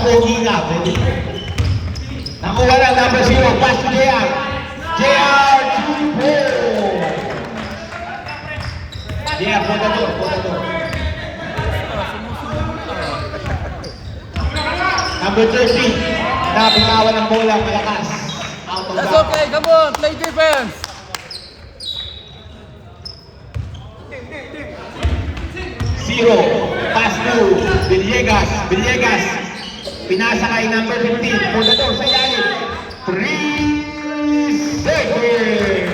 pogi nga. Nakuha ng number 0, pass to JR. JR, 2-4. JR, potador. Number 13, nabitawan ng bola, malakas. Out of That's bounds. okay, come on, play defense. Zero, pass to Villegas. Pinasa kay number 15, potador sa ilalim. 3 seconds.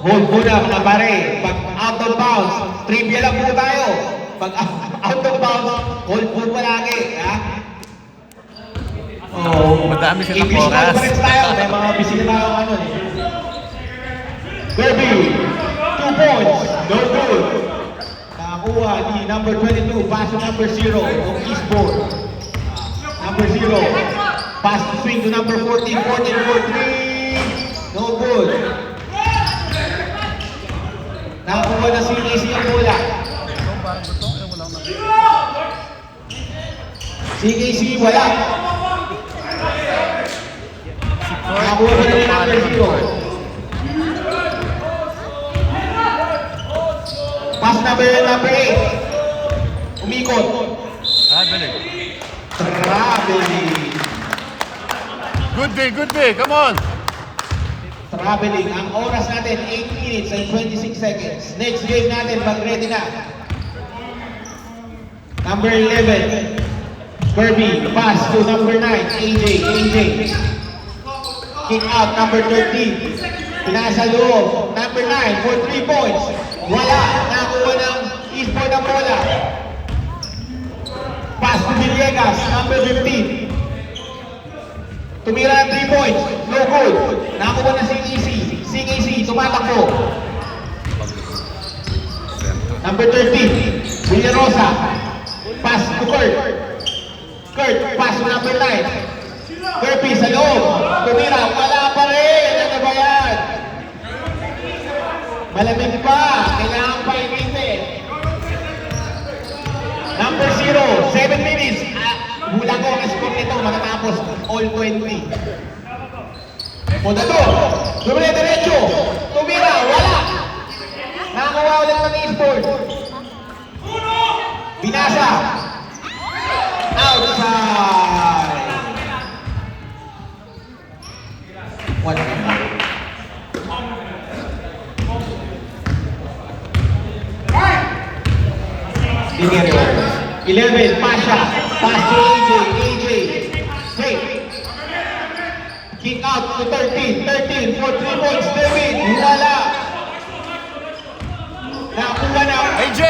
Hold muna mga pare. Pag out of bounds, trivia lang po tayo. Pag out of bounds, hold po palagi. Ha? Oh, Madami silang English oras. conference tayo. May mga busy na tayo ano eh. Kirby, 2 points. No good. Nakakuha ni number 22. Pass to number 0 of Eastbourne. Number 0. Pass to swing to number 14. 14 for 3. No good. Nakakuha na si Casey ang bola. Si Casey wala. Nakakuha na ni number 0. Pass number 8. Umikot. Traveling. Traveling. Good day, come on. Traveling. Ang oras natin, 8 minutes and 26 seconds. Next game natin, mag-ready na. Number 11. Kirby. Pass to number 9. AJ. Kick out, number 13. Pinasa loob. Number 9 for 3 points. Wala. Nakuha ng Eastbourne ang bola. Pass to Villegas. Number 15. Tumira ng 3 points. No good. Nakuha na si CAC. Tumatakbo. Number 13. Villarosa. Pass to Kurt. Pass to number 9. Kirby sa loob. Tumira. Wala pa rin. Ano ba yan? Malamig pa. Kailangan pa ipitin. Number 0. 7 minutes. Hula ko ang score nito matatapos all 20. Potador. Diretso. Tumira. Wala. Nakakuha ulit ng Eastbourne. Binasa. Outside. Wala. Dinero. 11, Pasha. Pass to AJ. Hey. Kick out to 13 for 3 points. David. Wala. Nakakuha na. AJ.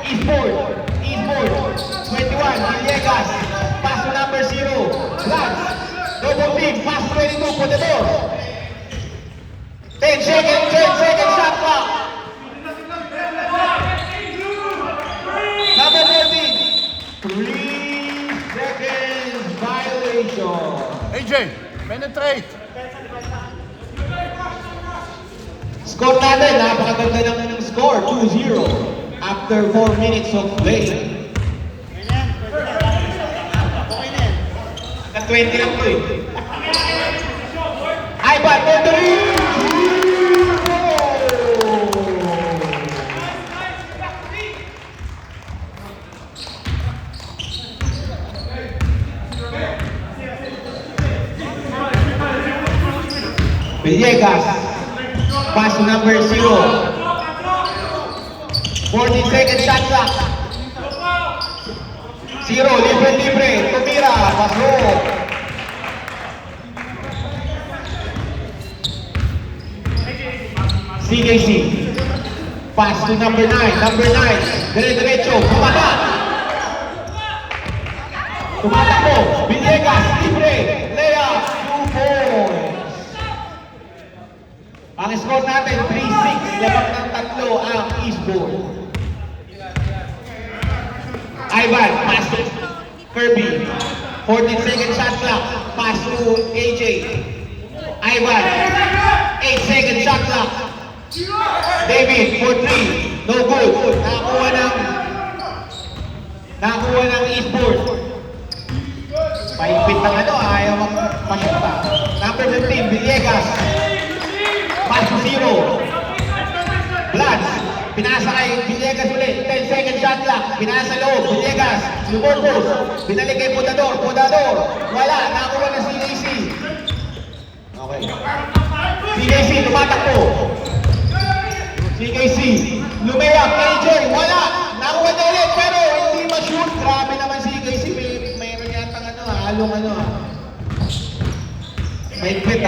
Eastbourne. 21, Villegas. Pass to number 0. Lance. Double team. Pass to 22, Potador. 10 seconds shot clock. Number 14. 3 seconds violation. AJ, penetrate. Score natin, napakaganda ng score, 2-0 after 4 minutes of play. Hanggang 20 lang po eh. Ivan, Pedri! Villegas, pass to number 0. 40 seconds shot clock. 0, libre. Tumira, pasok. CAC, pass to number 9. Diretso, tumatakbo. Villegas, libre. Layup, 2 points. Ang score natin, 3-6. Labak ng 3 ang Eastbourne. Ivan, pass to Kirby. 14 second shot clock. Pass to AJ. Ivan, 8 second shot clock. David, for 3. No good. Nakakuha ng pinasa kay Villegas ulit. 10 second shot clock. Pinasa loob. Villegas, lumopos. Binalik kay Podador. Podador. Wala. Nakuha na si CKC. Okay. CKC, tumatakbo. CKC, lumayap. AJ, wala. Nakuha na ulit, pero hindi ma-shoot. Grabe naman si CKC. Mayroon yatang halong may quit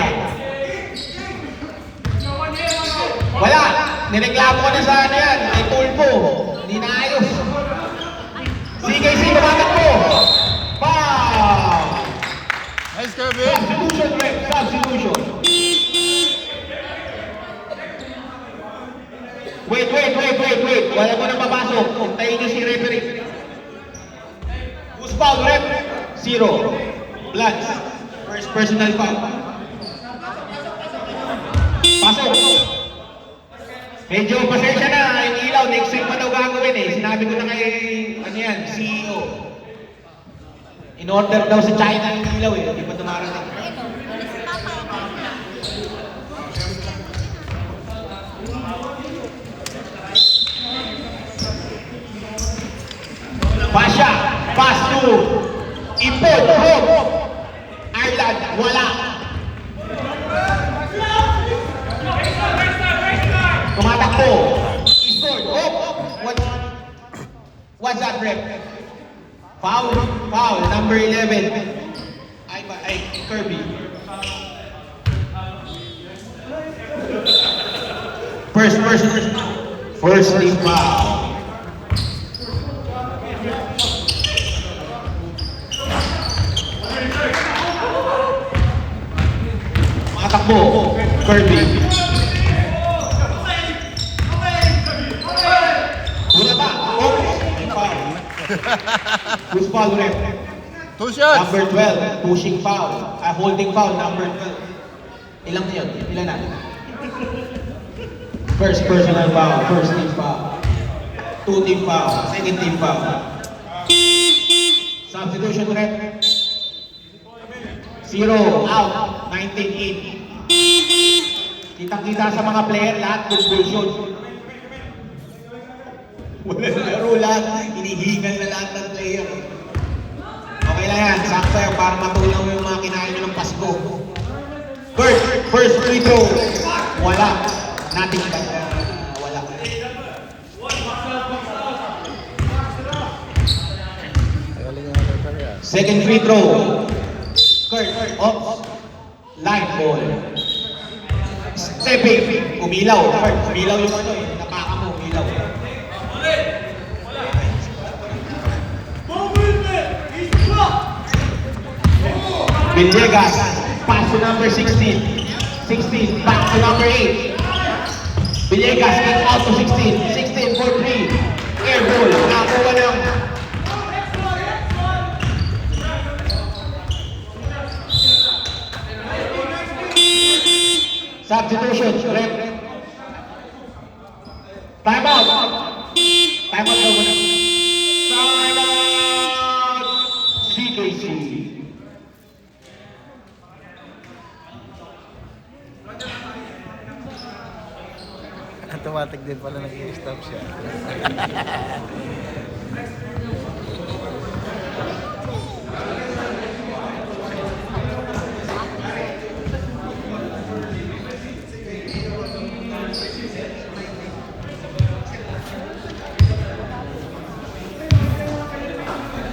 Wala. Nireklamo ko na sa yan. May tulpo. Hindi na ayos. CKC, tumatakbo. Foul! Nice, Kevin. Substitution, Rep. Substitution. Wait. Wala mo nang papasok. Tayo niyo si referee. Who's foul, Rep? 0. Bloods. First personal foul. Pasok. Medyo pasensya na. Yung ilaw, next week pa daw gagawin eh. Sinabi ko na kay, CEO. In-order daw sa China yung ilaw eh. Hindi pa dumarating. Pasha, pass to Ipod, Hope, Ireland, wala. Tumatakbo, Eastboard, Hope, what's that, Rep? Foul, number 11. Ay, Kirby. First team foul. Matakbo, Kirby. Wala ba? Who's foul, Rep? 2 shots. Number 12, pushing foul. Holding foul, number 12. Ilang yun? Ilan na? First personal foul, first team foul. 2 team foul, second team foul. Substitution, Rep. 0, out, 19-8. Kitang-kita sa mga player, lahat convulsion. Wala laro lahat, hinihingal na lahat ng player. Okay lang yan, sakto yan para matulong yung mga kinain nyo ng Pasko. First free throw, wala. Nothing but wala. Second free throw. Kurt, off. Line ball. Stepping, umilaw. Kurt, umilaw yung napaka mo, umilaw. Villegas, pass to number 16. 16, back to number 8. Villegas, kick out to 16. 16 for 3. Air ball, nakuha ng substitution, Rep. Time out. Time out daw muna. Time out. CKC. Automatic din pala nag-i-stop siya.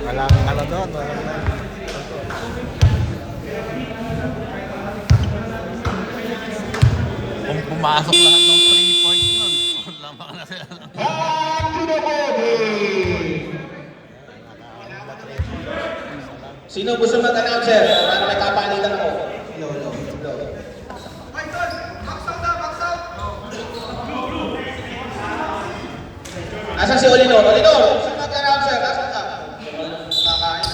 Walang ano doon, walang Kung pumasok lahat ng 3 points nun, lamang na sila. Back to the body. Sino gusto mag-announcer? Para may kapalitan ako. Hello. Asan si Olinor? Olinor, gusto mag-announcer? Asan ka? Nakakain.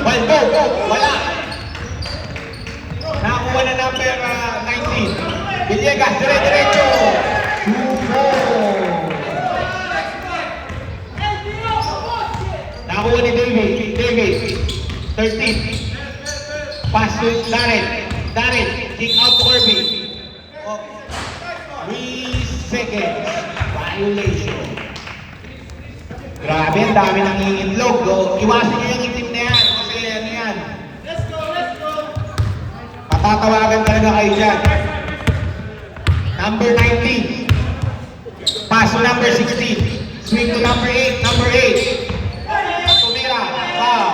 Baldo, wala. Nakakuha na number 19. Villegas, dire-diretso. 2-4. Nakakuha ni David. 13. Pass to Darren. Darren, kick out to Kirby. Oh, 3 seconds. Violation. Grabe, ang dami nang iitlog. Oh. Iwasan niyo yung itim na yan. Kasi ano yan. Patatawagan talaga kayo dyan. Number 19. Pass to number 16. Swing to number 8. Number 8. Tumira. Wow.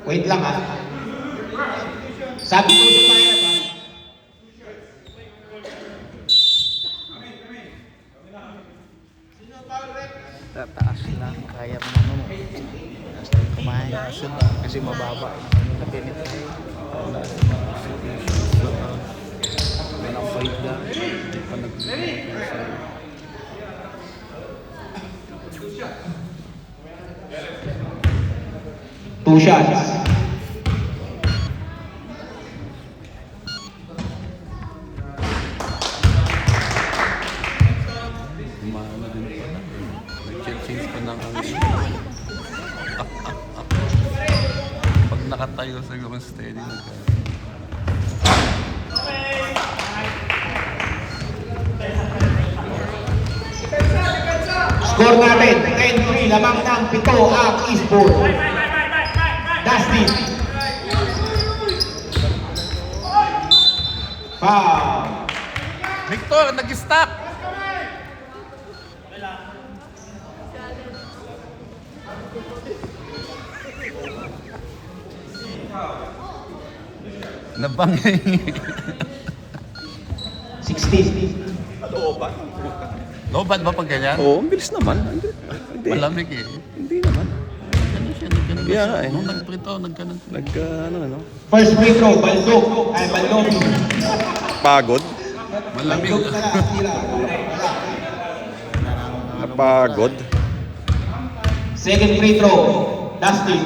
Wait lang ha. Sabi ko sa Mayra pa. Tataas lang. Kaya mo naman. Taas lang kumain. Kasi mababa. Napinit na yun. Walang fight na. Hindi pa nag-fight. Two shots. Umano din pala. Nag-change pa ng ang... Pag nakatayo siguro steady Score natin, 10-3, lamang ng 7 ang Eastbourne. Dustin. Foul. Victor, nag-stop! Nabangay. 16. Lobat ba pag ganyan? Oo, ang bilis naman. Hindi. Malamig eh. Hindi naman. Ganun siya, nagganon Kaya siya. eh. Nung nagprito, nagganon. Ano? First free throw, Baldog. Ay, Baldobi. Pagod. Malamig. Baldog na lang, tira. Napagod. Second free throw, Dustin.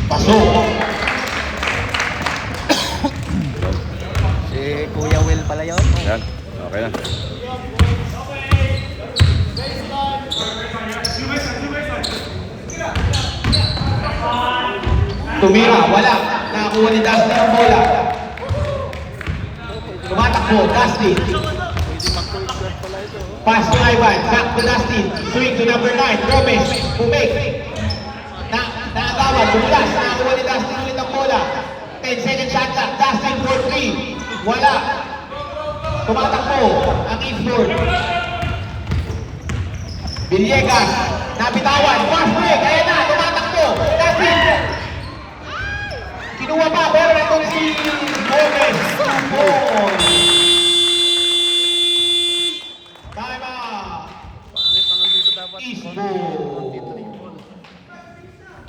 Pasok. Si Kuya Will pala yun. Yan. Okay na. Tumira, wala. Nakakuha ni Dustin ang bola. Tumatakbo, Dustin. Pass to Ivan, back to Dustin. Swing to number 9, Gomez. Bumake. Nakagawa, bumulas. Nakakuha ni Dustin ulit ang bola. 10 second shot clock. Dustin for 3. Wala. Tumatakbo ang Eastbourne. Villegas, nabitawan. Fast break, ayan na, tumatakbo. Dustin. Kinuha pa, pero natong si Gomez. Ball. Time out. Eastbourne.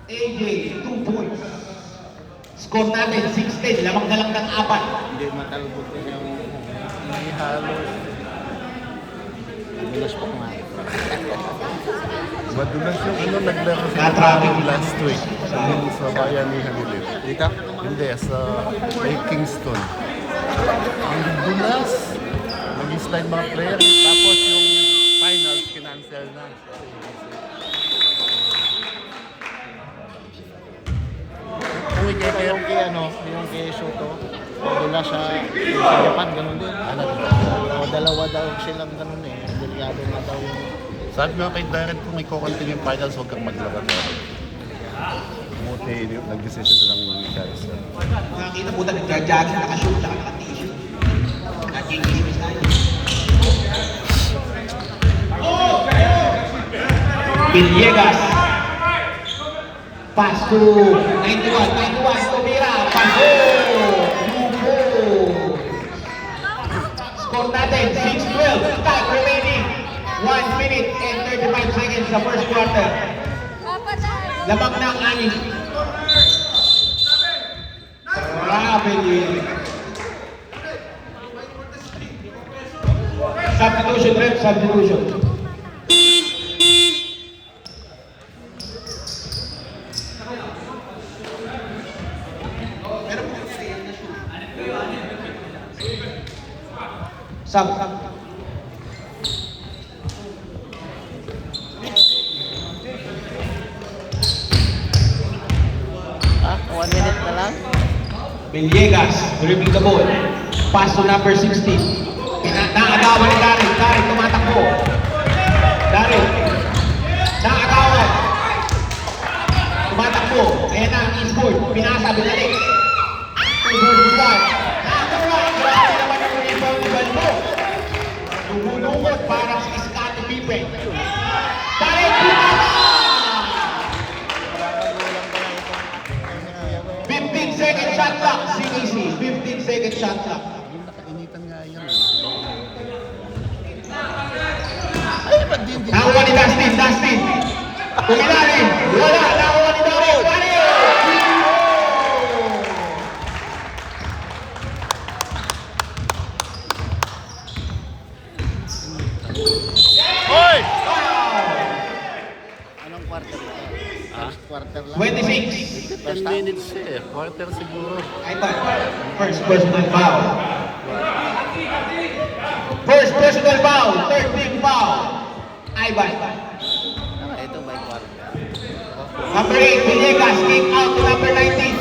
AJ, 2 points. Score natin, 16. Lamang na lang ng 4. Hindi matalbot yung hindi halos. Bilas po nga. Madulas yung naglaro Na-traffic. last week sa bayan ni Halilin. Dito? Hindi, sa may Kingston. Ang dulas. Nag-slide mga player. Tapos yung finals, kinancel na. Uwi kay Yung kay yung kay Soto. Dula sa Japan, ganun din. O dalawa daw silang ganun eh. Delikado na daw yung... Sabi nga kay Darren, kung may kukunting yung finals, huwag kang maglaro. Buti, nag-decision silang guys. Nakakita po na nagja-jogging, naka-shoot, tsaka naka-t-shirt. Nag-English tayo. Villegas. Pass to 91, tumira, paso, Lupo. Score natin, 6-12, time remaining. 1 minute and 35 seconds sa first quarter. Lamang ng 6. Grabe din. Substitution, rep, substitution. Sub. Villegas, dribbling the ball. Pass to number 16. Naagawan ni Darren. Darren tumatakbo. Darren. Naagawan. Tumatakbo. Ayan na, e-sport. Pinasa, binalik. 2 versus 1. Nakakuha. Grabe naman yung rebound ni Balbo. Lumulungot parang si Scotty Pippen. Darren, pinasa! 15-second shot clock, CKC. 15-second shot clock. Yung nakainitan nga yan. Ay, ba't din din? Nakuha ni Dustin, Dustin. Kumilalim. Wala, nakuha ni Darren. Wala! Hoy! Anong quarter ito? First quarter lang. 26. 10 minutes eh. Quarter siguro. I thought, first personal foul. First personal foul, third team foul. Ivan. Ito by quarter. Number 8, Villegas, kick out to number 19.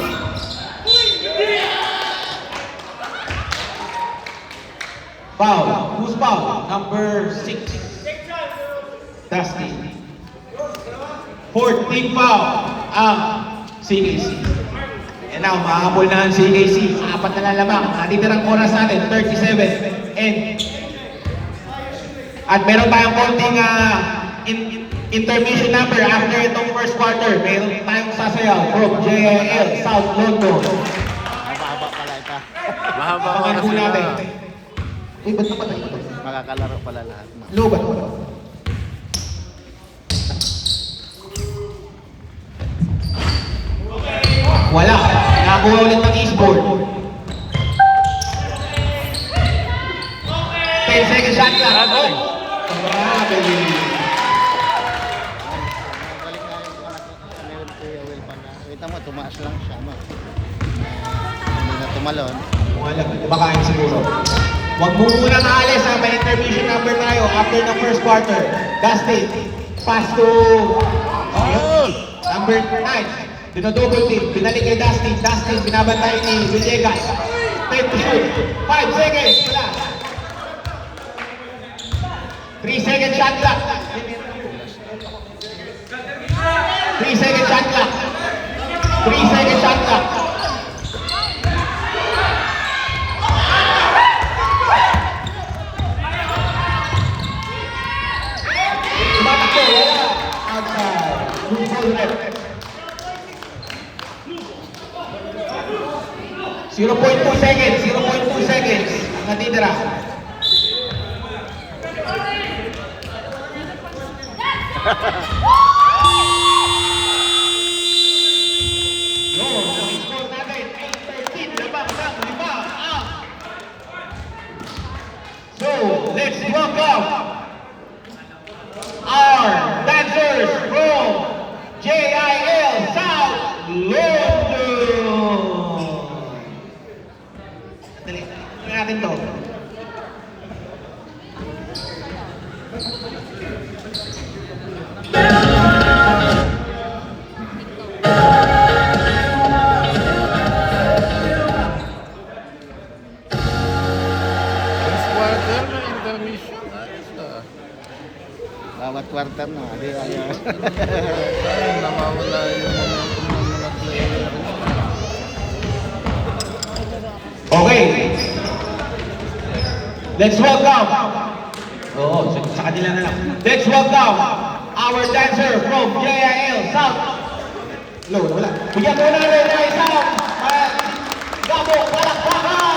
Foul. Who's foul? Number 6. Dusty. 14 foul ang CKC. And now, mahabol na ang CKC. Apat na lang lamang. Natitirang oras natin, 37. At meron tayong konting intermission number after itong first quarter. Meron tayong sasayaw from JIL South London. Haba-haba pala ito. Mahaba Abangan oras po sila. natin. Uy, ba't napatay ito? Makakalaro pala lahat. Low ba ito? Wala. Nakakuha ulit ng e-sport. 10-second shot lang. Oh! Grabe. Balik nga yung meron Kuya Will pala. Kita mo, tumaas lang siya. No? Hindi na tumalon. Wala. Kumakain siguro. Huwag mo muna maalis ha. May intermission number tayo after the first quarter. Dustin. Pass to number 9. Dino-double team. Binalik kay Dustin. Dustin, binabantay ni Villegas. 10 to shoot. 5 seconds. Wala. 3-second shot clock. 3-second shot clock. 3-second shot clock. Tumatakbo. Wala. Outside. Blue ball left. 0.2 seconds. 0.2 seconds. Natitira. Score natin, 8-13, lamang ng 5. So, let's welcome our dancers from JIL South London. Dali, natin to. First quarter na intermission. Ayos ah. Bawat quarter na. Di ayaw. Ay, nawawala yung momentum ng mga player. Okay. Let's welcome. Oo, sa kanila na lang. Let's welcome our dancer from JIL South. Low, wala. Bigyan mo na rin na isang Gabo Palakpakan!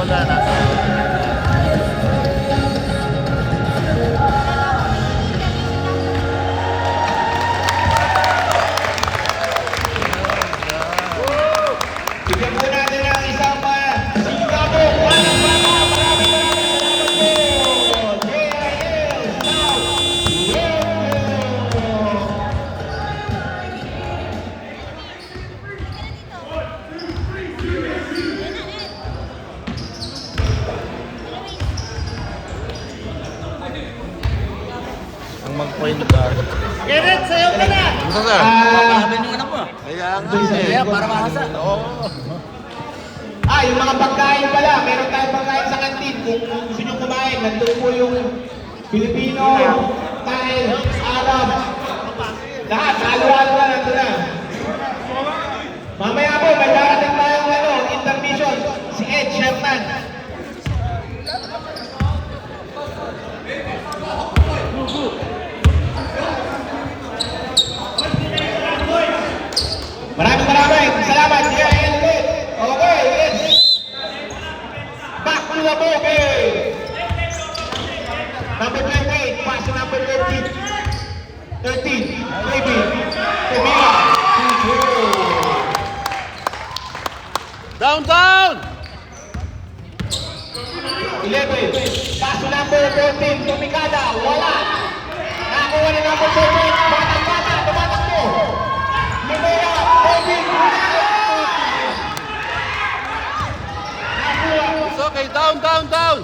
wala na. Bigyan po natin ang isang sigabong maraming salamat po. JIL South Wales. Ang mag-point guard. Kenneth, sayo ka na! Ano sir? Kaya nga. para makasa. Oo. Yung mga pagkain pala, meron tayong pagkain sa kantin. Kung gusto nyo kumain, nandun po yung Filipino, Thai, Arab, lahat, halo-halo na nandun na. Mamaya po, may darating tayong intermission, si Ed Sherman. Maraming salamat, JIL ulit. Okay, it's back to the ball game. Number 28, pass to number 13. 13, maybe. Tobila. Down, down! 11, pass to number 14, Tumikada. Wala. Nakuha ni number 14, batang-bata, tumatakbo. Lumera, David, It's okay, down, down, down!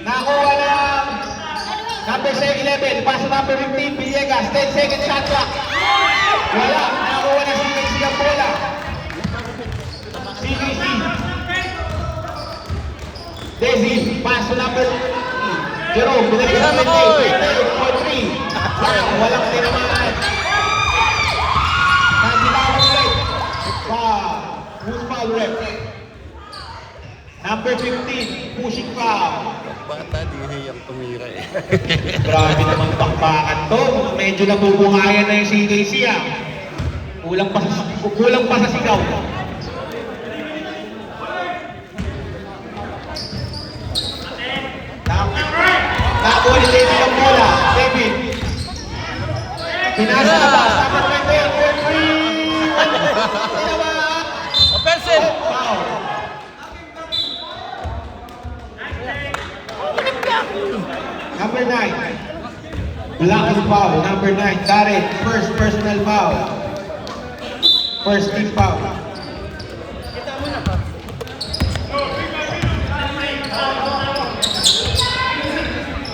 nakuha ng number 11, pass to number 15, Villegas, 10 second shot clock. Wala, nakuha na CKC ang bola. CKC. Desi, pass to number 3. Jerome, binalik ng 20, 3. Walang tinamaan. Nagilawang ulit. Who's foul rep? Number 15, pushing foul. Bata, di hiyang tumira eh. Grabe naman bakbakan to. Medyo nabubungayan na yung CKC ah. Kulang pa sa sigaw. Nakuha ni David ang bola. David. Pinasa na ba? Number 28, Tinawa. Offensive! Foul. Number 9. Blocking foul. Number 9. Darren. First personal foul. First team foul.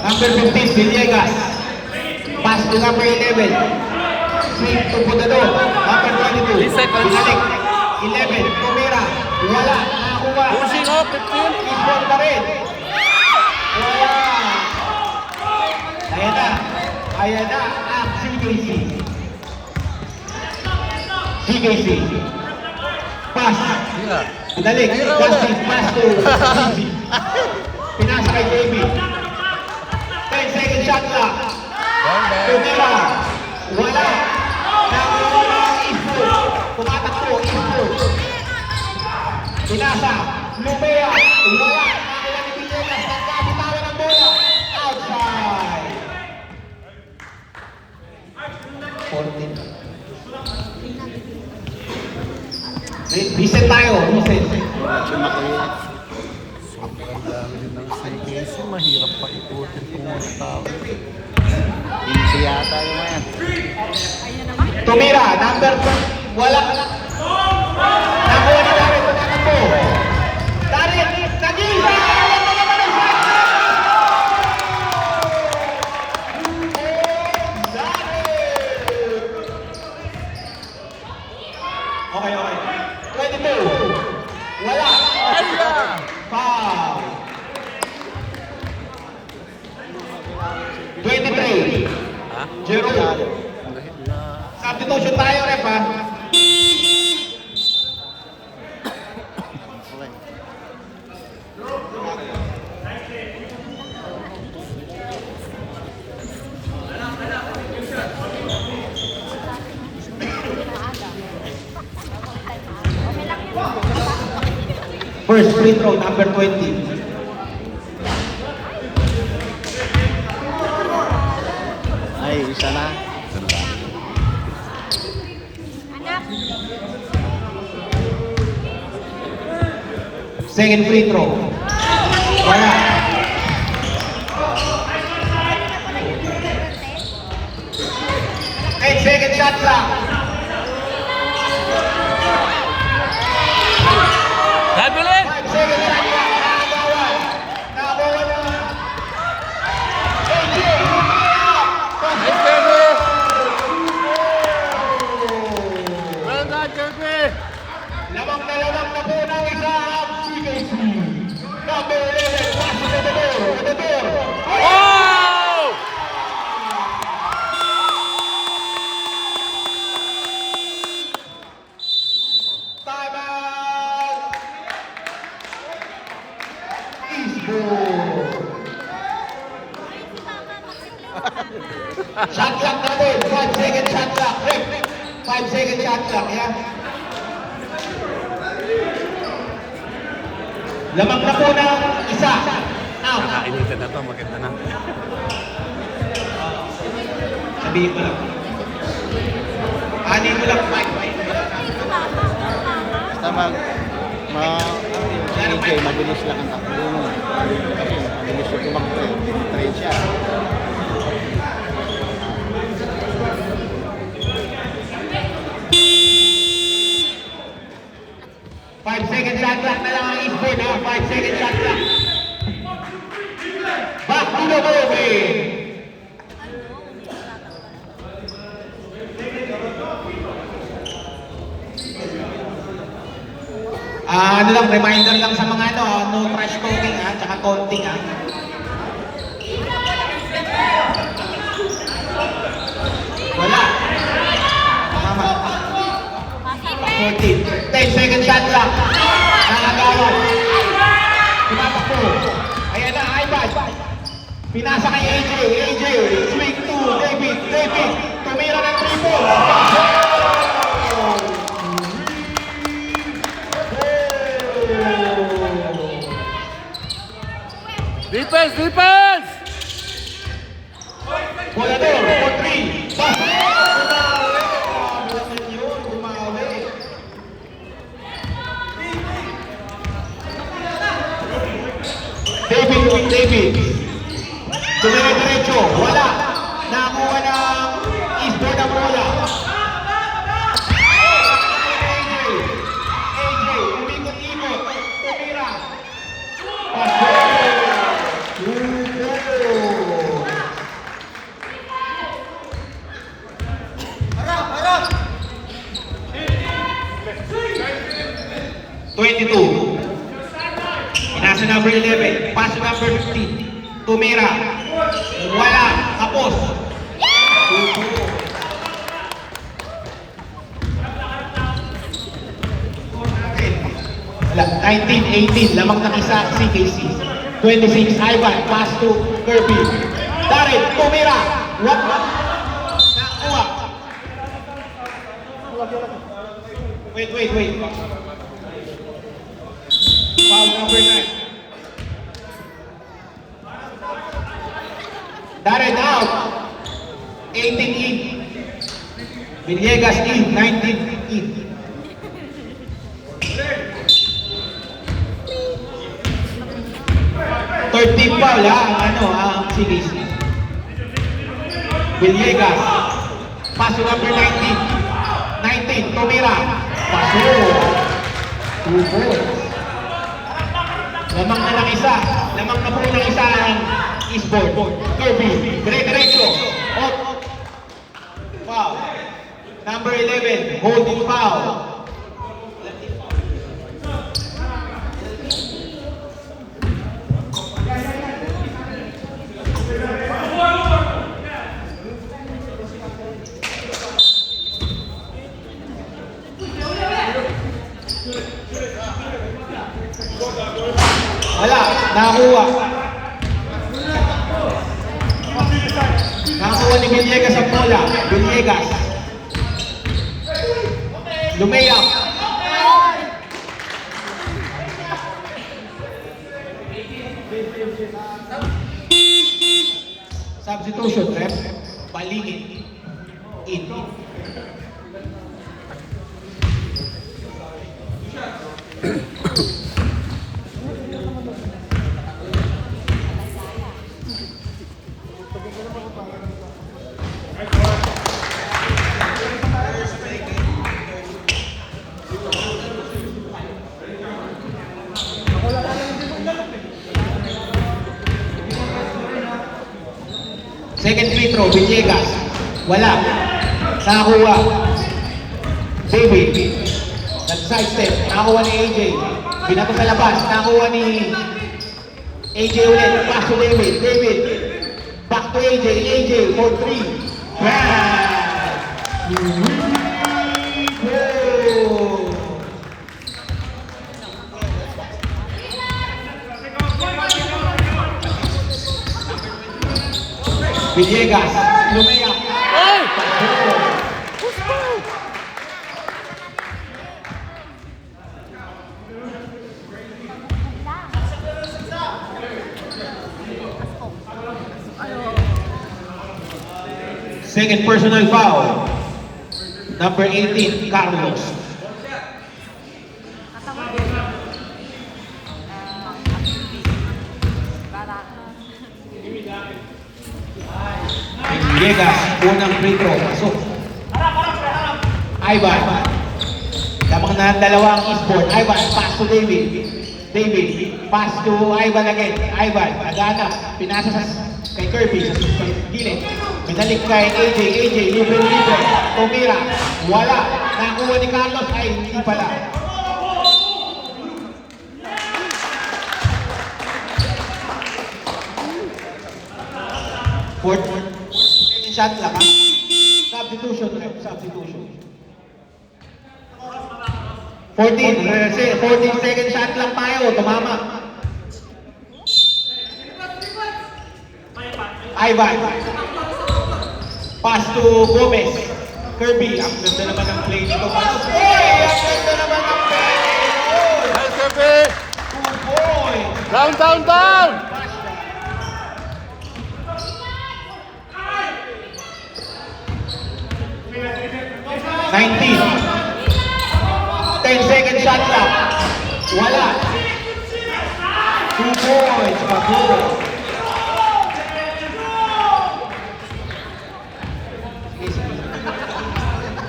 Number 15. Villegas. Pass to number 11. Swing to Pudado. Number 22. 3 seconds. Binalik. 11. Tumira. Wala. Nakakuha. Pushing up, 15. Isbon pa rin. Wala. Ayan na. Ayan na ang CKC. CKC. Pass. Yeah. Pinalik. Justin. Pass to CKC. Pinasa kay David. 10 second shot clock. Down, down. Tumira. Wala. Nakuha ng Isbon. Tumatakbo. Isbon. Pinasa. Lumea. Wala. Nakuha ni Villegas. Nagkabitawan ng bola. Outside. 14. Reset tayo. Reset. Sobrang dami din ng CKC. Mahirap pa ikutin kung mga tao. Easy yata naman. Tumira. Number 4. Wala. Nakuha ni Darren. Tumatakbo. Darren. Nag-isa. Okay, okay. 22. Wala. Foul. 23. Jerome. Substitution tayo, ref, ha? Okay lang yun. First free throw, number 20. Ay, isa na. Second free throw. Wala. Eight second shot clock. Habilin! 5 second shot clock. Nakagawan. Nakabawan na. AJ. Well done, Kirby! Lamang na po ng isa ang CKC. Number 11, pasok sa door. Oh! Time out! Eastbourne. Shot clock natin. 5 second shot clock. 5 second shot clock, yeah? Lamang na po ng isa. Out. Nakainitan na to, maganda na. Sabihin mo lang. Ani mo lang, Mike. Basta si AJ, mabilis lang ang takbo nun. Kasi mabilis yung tumakbo eh. Train siya. Five second shot clock na lang ang Eastbourne, ha? 5 second shot clock. Back to the movie. Ano lang, reminder lang sa mga no trash talking, ha? Tsaka taunting, ha? Wala. Tama. 14. 10 second shot clock. Nakagawan. Tumatakbo. Ayan na, iPad. Pinasa kay AJ. AJ. Swing to David. David. Tumira ng 3 balls. Defense! Defense! Volador for 3. Bumawi. David. Dumire-diretso. Wala. Nakuha ng Eastbourne ang bola. AJ. Umikot-ikot. Tumira. Pasok. Harap! 22. Nasa number 11. Pass to number 15. Tumira. Wala. Kapos. Wala. 19, 18. Lamang ng isa. CKC. 26. Ivan. Pass to Kirby. Darren. Tumira. Nakuha. Wait. Foul number 9. Darren out. 18 in. Villegas in. 19 in. Third team foul, ha? Ang CKC. Villegas. Paso number 19. Tumira. Paso. 2 balls. Lamang na lang isa. Lamang na po ng isa ang Eastbourne. Kirby. Dire-diretso. Foul. Number 11. Holding foul. Wala, nakakuha. Nakakuha ni Villegas ang bola. Villegas. Lumayap. Substitution, ref. Balingin. In. Second free throw, Villegas. Wala. Nakakuha. David. Nag-sidestep. Nakakuha ni AJ. Binato sa labas. Nakakuha ni AJ ulit. Pass to David. David. Back to AJ. AJ for 3. Villegas, lumayak. Second personal foul. Number 18, Carlos. Villegas, unang free throw. Pasok. Ivan. Lamang na dalawang eastboard. Ivan, pass to David. David, pass to Ivan again. Ivan, nagana. Pinasa kay Kirby sa gilid. Pinalik kay AJ. AJ, libre. Tumira. Wala. Nakuha ni Carlos. Ay, hindi pala. Fourth shot lang, ha? Substitution, ref. Substitution. 14 second shot lang tayo. Tumama. Ivan. Pass to Gomez. Kirby. Ang ganda naman ng play nito. Ang ganda naman ng play. Nice, Kirby! 2 points. Down! 19. 10 second shot lang. Wala. 2 points. Paguro.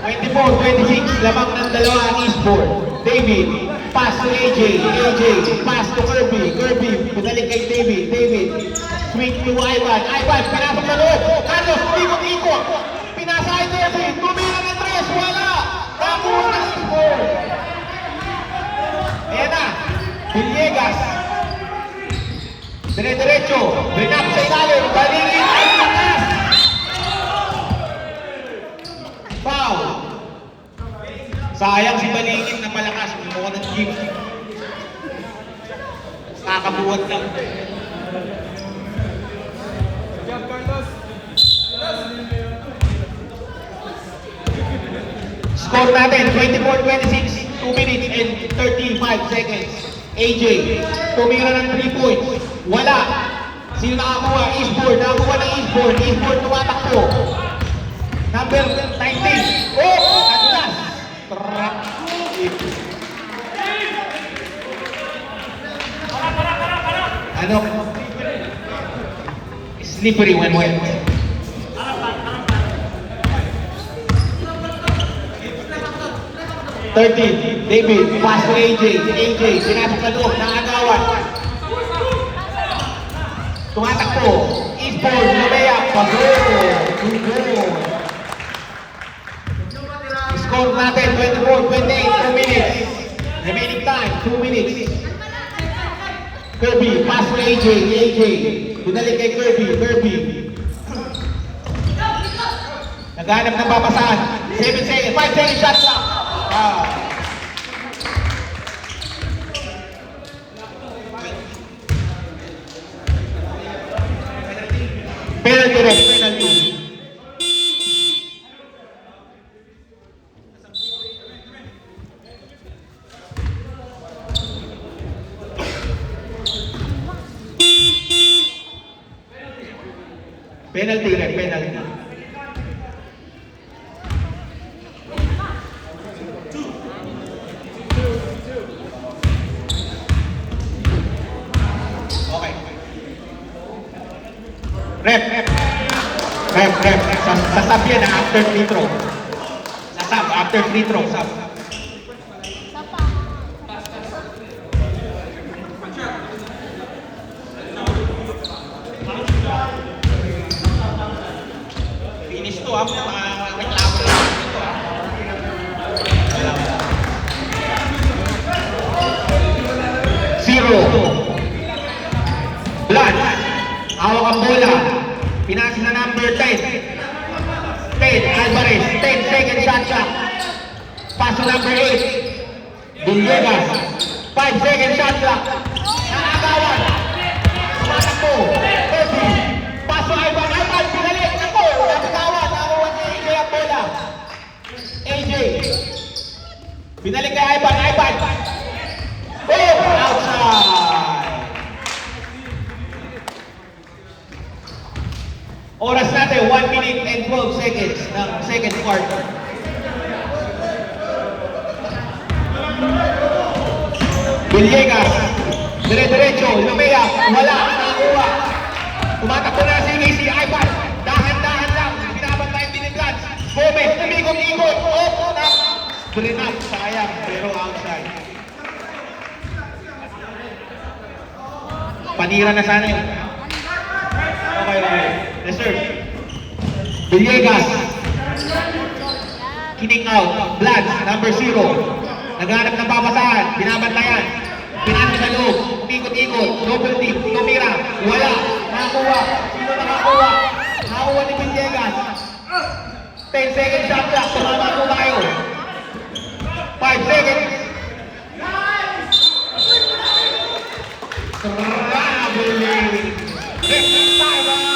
24-26. Lamang ng dalawa ang eastboard. David. Pass to AJ. AJ. Pass to Kirby. Kirby. Pinalik kay David. David. Swing to Ivan. Ivan. Pinasok sa loob. Carlos. Ikot-ikot. Pinasa kay Kirby. Tumira ng 3. Wala. Nakuha ng eastboard. Ayan na. Villegas. Dire-diretso. Bring up sa ilalim. Balingin. Ay, lakas. Foul. Sayang si Balingin na palakas. Mukha ng jeep. Kakabuhat lang. Score natin, 24-26, 2 minutes and 35 seconds. AJ, tumira ng 3 points. Wala. Sino nakakuha? Eastboard. Nakakuha ng Eastboard. Eastboard tumatakbo. Number 19. Oh! Nadulas. Trap. Ano? Slippery when wet. David, pass to AJ. AJ, pinasok sa loob, nakagawan. Tumatakbo. Eastboard, Lumea, Paguro. Score natin, 24-28, 2 minutes. Remaining time, 2 minutes. Kirby, pass to AJ. AJ, pinalik kay Kirby. Naghanap ng papasahan. 7 seconds, 5 seconds shot lang. Penalty. Penalty rin, penalty. Okay. Rep. Sasab yan after free throw. Sasab, after free throw, sab. Finish to, reklamo lang ito, Zero. Blood. Hawak ang bola. Pinasa na number 10. 10, Alvarez. 10 second shot clock. Paso number 8. Villegas. 5 second shot clock. Nakagawan. Tumatakbo. 30. Paso Ivan. Ivan, pinalik. Ako. Nakagawan. Nakakuha ni AJ ang bola. AJ. Pinalik kay Ivan. Ivan. Oh, outside. Oras natin, 1 minute and 12 seconds ng second quarter. Villegas, dire-diretso, lumiyak, wala, nakakuha. Tumatakbo na si Ivan. Dahan-dahan lang, binabantayan din ni Blans. Gomez, umikot-ikot, screen up, sayang, pero outside. Panira na sana yun. Okay. Reserve. Villegas. Kining out. Blans, number 0. Naghanap ng babasahan. Binabantayan. Pinasa sa loob. Umikot-ikot. Double team. Tumira. Wala. Nakakuha. Sino nakakuha? Nakakuha ni Villegas. 10 seconds shot clock. Tumama po tayo. 5 seconds. Traveling. Time out.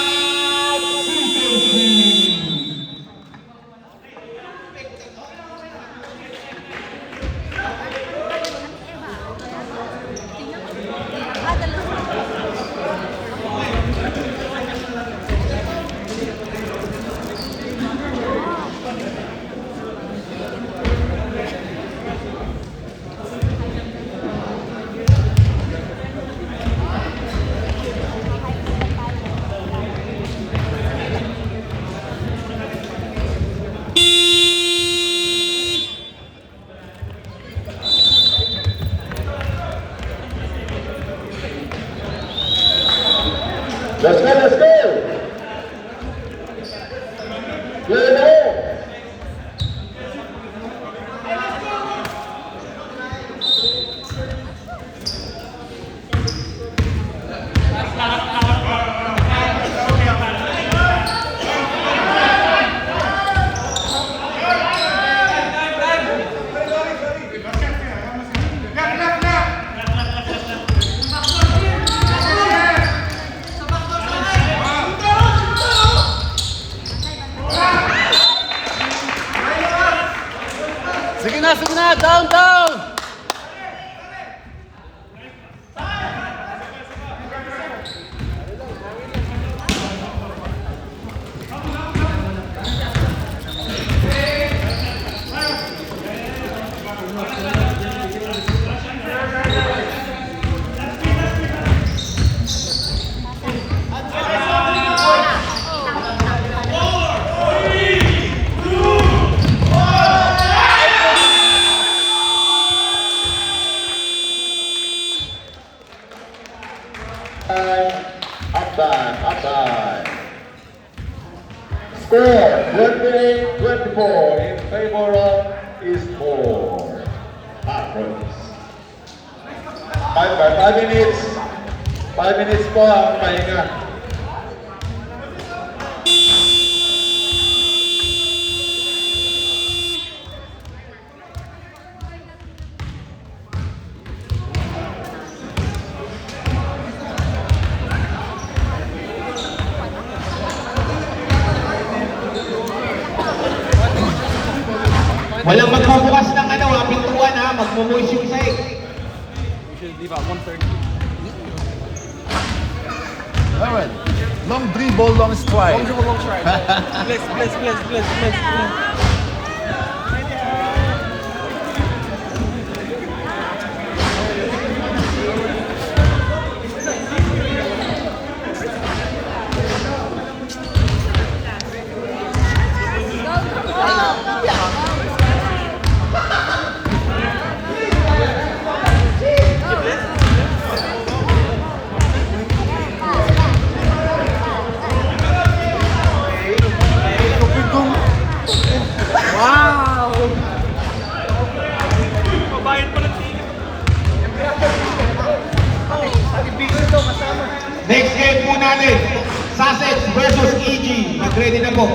Let's go! Good man. Sige na, down! Up. Score 28-24 in favor of East 4. Afros. 5 minutes. 5 minutes po ang pahinga. Walang magbubukas ng pintuan magmumoist yung sahig. We should leave at 1:30. Alright. Long dribble, long strike. Bless. Next game po natin, Sussex versus EG. Mag-ready na po.